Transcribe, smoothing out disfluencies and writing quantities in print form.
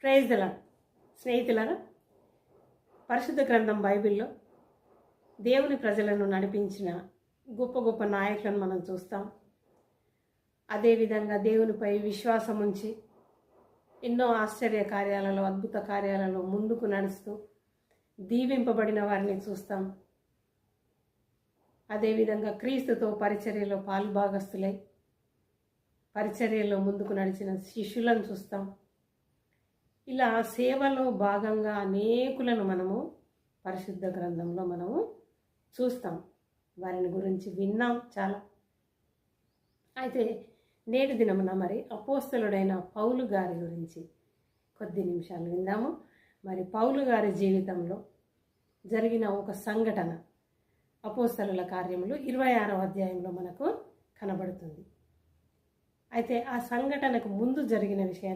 Praise the lord. స్నేహితులారా, పరిశుద్ధ గ్రంథం బైబిల్లో దేవుని ప్రజలను నడిపించిన గొప్ప గొప్ప నాయకులను మనం చూస్తాం. అదేవిధంగా దేవునిపై విశ్వాసం ఉంచి ఎన్నో ఆశ్చర్య కార్యాలలో, అద్భుత కార్యాలలో ముందుకు నడుస్తూ దీవింపబడిన వారిని చూస్తాం. అదేవిధంగా క్రీస్తుతో పరిచర్యలో పాలుభాగస్తులై పరిచర్యలో ముందుకు నడిచిన శిష్యులను చూస్తాం. ఇలా సేవలో భాగంగా అనేకులను మనము పరిశుద్ధ గ్రంథంలో మనము చూస్తాం. వారిని గురించి విన్నాం చాలా. అయితే నేటి దినమున మరి అపోస్తలుడైన పౌలు గారి గురించి కొద్ది నిమిషాలు విందాము. మరి పౌలు గారి జీవితంలో జరిగిన ఒక సంఘటన అపోస్తలుల కార్యములు 26వ అధ్యాయంలో మనకు కనబడుతుంది. అయితే ఆ సంఘటనకు ముందు జరిగిన విషయాన్ని